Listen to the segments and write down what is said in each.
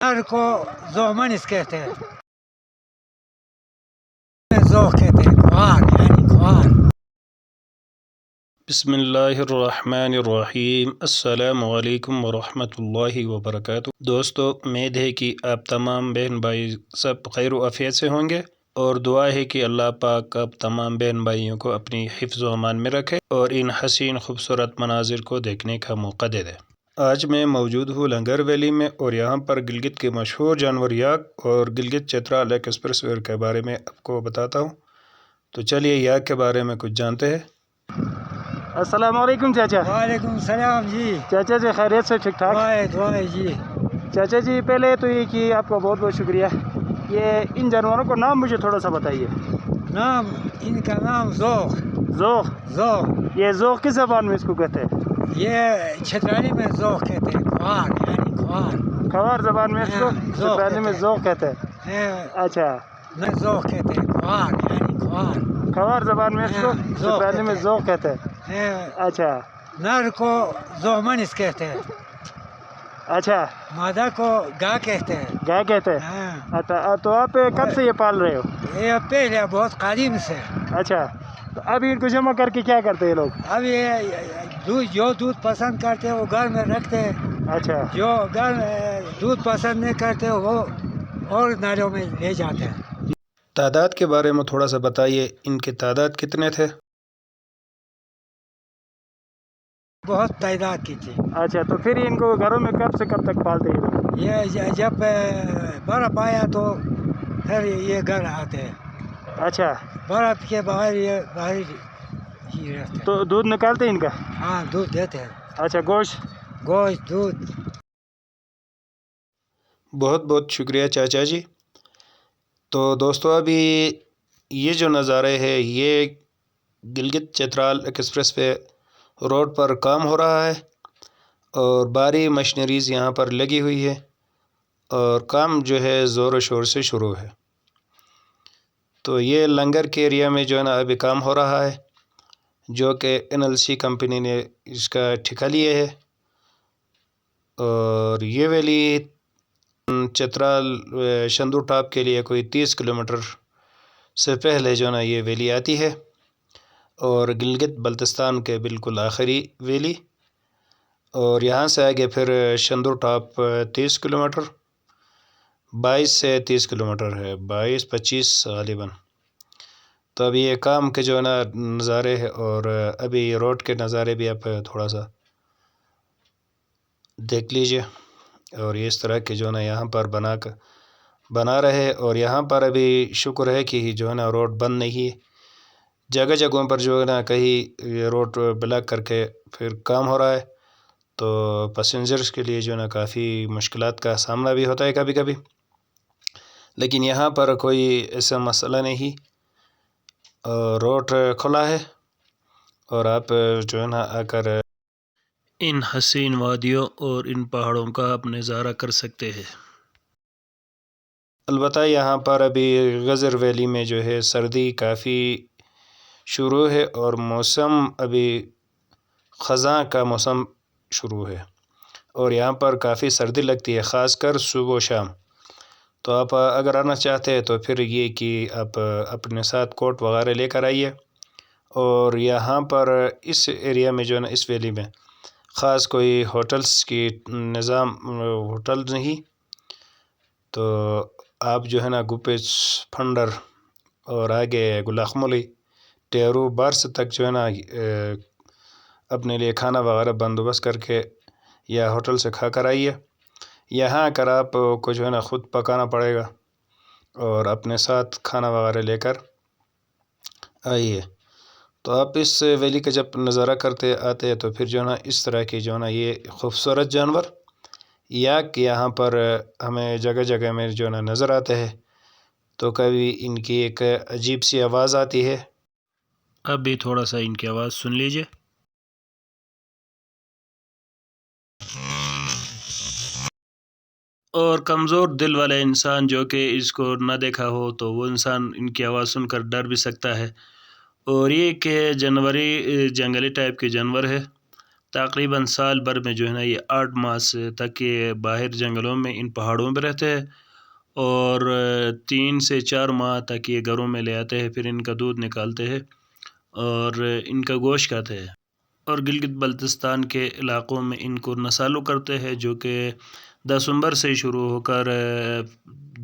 नर को जोमनिस कहते हैं, जोह कहते हैं, ख्वार यानी ख्वार। बिस्मिल्लाहिर्रहमानिर्रहीम। अस्सलामु अलैकुम वरहमतुल्लाहि वबरकातुहू। दोस्तों, उम्मीद है कि आप तमाम बहन भाई सब खैर व आफियत से होंगे और दुआ है कि अल्लाह पाक आप तमाम बहन भाइयों को अपनी हिफ्ज़ व अमान में रखे और इन हसीन खूबसूरत मनाजिर को देखने का मौका दे दे। आज मैं मौजूद हूँ लंगर वैली में और यहाँ पर गिलगित के मशहूर जानवर याक और गिलगित चित्राल एक्सप्रेस वे के बारे में आपको बताता हूँ। तो चलिए याक के बारे में कुछ जानते हैं। अस्सलाम वालेकुम चाचा। वालेकुम सलाम जी। चाचा जी खैरियत से? ठीक ठाक। दुआएं जी। चाचा जी पहले तो ये कि आपका बहुत बहुत शुक्रिया। ये इन जानवरों का नाम मुझे थोड़ा सा बताइए। नाम इनका नाम जोख। जोख? जोख। ये जोख किस ज़बान में इसको कहते हैं? ये क्षेत्राली में जोख कहते हैं, ख्वार यानी ख्वार। खवार ज़बान में इसको क्षेत्राली में जोख कहते हैं। अच्छा, न जोख कहते हैं, ख्वार यानी ख्वार। खवार ज़बान में इसको क्षेत्राली में जोख कहते हैं। अच्छा, नर को जोमनिस कहते हैं, अच्छा, मादा को गा कहते हैं। क्या कहते हैं? अच्छा, तो आप कब से ये पाल रहे हो? ये पहले बहुत कदीम से। अच्छा, तो अभी इनको जमा करके क्या करते हैं लोग? अब ये जो दूध पसंद करते हैं वो घर में रखते हैं। अच्छा, जो घर में दूध पसंद नहीं करते वो और नालों में ले जाते हैं। तादाद के बारे में थोड़ा सा बताइए, इनके तादाद कितने थे? बहुत तादाद की थी। अच्छा, तो फिर इनको घरों में कब से कब तक पालते हैं? ये जब बर्फ़ आया तो फिर ये घर आते हैं। अच्छा, बर्फ़ के बाहर ये बाहर ही रहते हैं। तो दूध निकालते हैं इनका? हाँ, दूध देते हैं। अच्छा, गोश्त? गोश्त, दूध। बहुत बहुत शुक्रिया चाचा जी। तो दोस्तों, अभी ये जो नज़ारे हैं ये Gilgit Chitral express way road पर काम हो रहा है और भारी मशीनरीज़ यहाँ पर लगी हुई है और काम जो है ज़ोर शोर से शुरू है। तो ये लंगर के एरिया में जो है ना अभी काम हो रहा है, जो कि NLC कंपनी ने इसका ठेका लिया है। और ये वैली चित्राल शंदू टॉप के लिए कोई 30 किलोमीटर से पहले जो ना ये वैली आती है और गिलगित बल्तिस्तान के बिल्कुल आखिरी वैली। और यहाँ से आगे फिर शंदू टॉप 30 किलोमीटर, 22 से 30 किलोमीटर है, 22-25 गालिबन। तो अभी ये काम के जो है ना नज़ारे है और अभी रोड के नज़ारे भी आप थोड़ा सा देख लीजिए। और इस तरह के जो है ना यहाँ पर बना रहे और यहाँ पर अभी शुक्र है कि जो है ना रोड बंद नहीं है। जगह जगहों पर जो है ना कहीं ये रोड ब्लॉक करके फिर काम हो रहा है, तो पैसेंजर्स के लिए जो है ना काफ़ी मुश्किलात का सामना भी होता है कभी कभी। लेकिन यहाँ पर कोई ऐसा मसला नहीं, रोड खुला है और आप जो है ना आकर इन हसीन वादियों और इन पहाड़ों का आप नज़ारा कर सकते हैं। अलबत्ता यहाँ पर अभी गज़र वैली में जो है सर्दी काफ़ी शुरू है और मौसम अभी ख़ज़ां का मौसम शुरू है और यहाँ पर काफ़ी सर्दी लगती है, ख़ासकर सुबह शाम। तो आप अगर आना चाहते हैं तो फिर ये कि आप अपने साथ कोट वगैरह लेकर आइए। और यहाँ पर इस एरिया में जो है ना इस वैली में ख़ास कोई होटल्स की निज़ाम होटल नहीं, तो आप जो है ना गुपेच फंडर और आगे गुलाखमली टेरू बार्स तक जो है ना अपने लिए खाना वगैरह बंदोबस्त करके या होटल से खा कर आइए। यहाँ आकर आपको जो है ना ख़ुद पकाना पड़ेगा और अपने साथ खाना वगैरह लेकर आइए। तो आप इस वैली का जब नज़ारा करते आते हैं तो फिर जो है ना इस तरह की जो है ना ये खूबसूरत जानवर याक यहाँ पर हमें जगह जगह में जो है ना नज़र आते हैं। तो कभी इनकी एक अजीब सी आवाज़ आती है, अब भी थोड़ा सा इनकी आवाज़ सुन लीजिए। और कमज़ोर दिल वाला इंसान जो कि इसको ना देखा हो तो वो इंसान इनकी आवाज़ सुनकर डर भी सकता है। और ये कि जंगली टाइप के जानवर है, تقریباً سال بھر میں جو ہے نا یہ 8 ماس تک یہ باہر جنگلوں میں ان پہاڑوں پہ رہتے ہیں، اور 3 سے 4 ماہ تک یہ گھروں میں لے آتے ہیں، پھر ان کا دودھ نکالتے ہیں اور ان کا گوشت کھاتے ہیں۔ اور گلگت بلتستان کے علاقوں میں ان کو نسالو کرتے ہیں، جو کہ دسمبر سے شروع ہو کر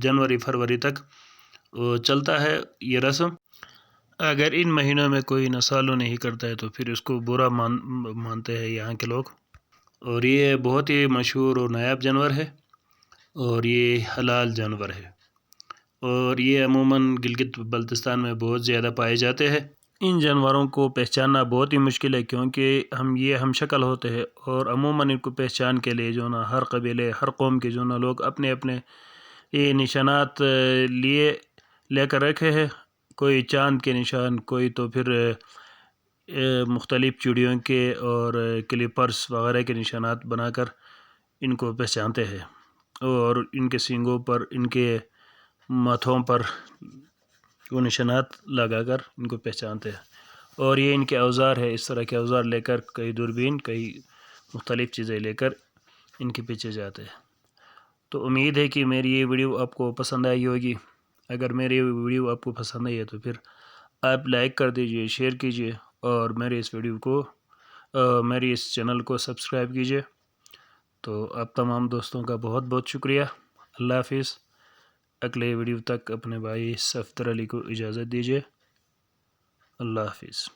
جنوری فروری تک چلتا ہے یہ رسم۔ اگر ان مہینوں میں کوئی نسالو نہیں کرتا ہے تو پھر اس کو برا مانتے ہیں یہاں کے لوگ، اور یہ بہت ہی مشہور اور نایاب جانور ہے، اور یہ حلال جانور ہے، اور یہ عموماً گلگت بلتستان میں بہت زیادہ پائے جاتے ہیں۔ ان جانوروں کو پہچاننا بہت ہی مشکل ہے، کیونکہ ہم شکل ہوتے ہیں، اور عموماً ان کو پہچان کے لیے جو نا ہر قبیلے ہر قوم کے جو نا لوگ اپنے اپنے یہ نشانات لے کر رکھے ہیں، کوئی چاند کے نشان، کوئی تو پھر مختلف چڑیوں کے اور کلیپرس وغیرہ کے نشانات بنا کر ان کو پہچانتے ہیں، اور ان کے سینگوں پر ان کے ماتھوں پر وہ نشانات لگا کر ان کو پہچانتے ہیں۔ اور یہ ان کے اوزار ہے، اس طرح کے اوزار لے کر کئی دوربین کئی مختلف چیزیں لے کر ان کے پیچھے جاتے ہیں۔ تو امید ہے کہ میری یہ ویڈیو آپ کو پسند آئی ہوگی۔ اگر میری ویڈیو آپ کو پسند آئی ہے تو پھر آپ لائک کر دیجئے، شیئر کیجئے، اور میری اس چینل کو سبسکرائب کیجئے۔ تو آپ تمام دوستوں کا بہت بہت شکریہ۔ اللہ حافظ۔ اگلے ویڈیو تک اپنے بھائی صفدر علی کو اجازت دیجئے۔ اللہ حافظ۔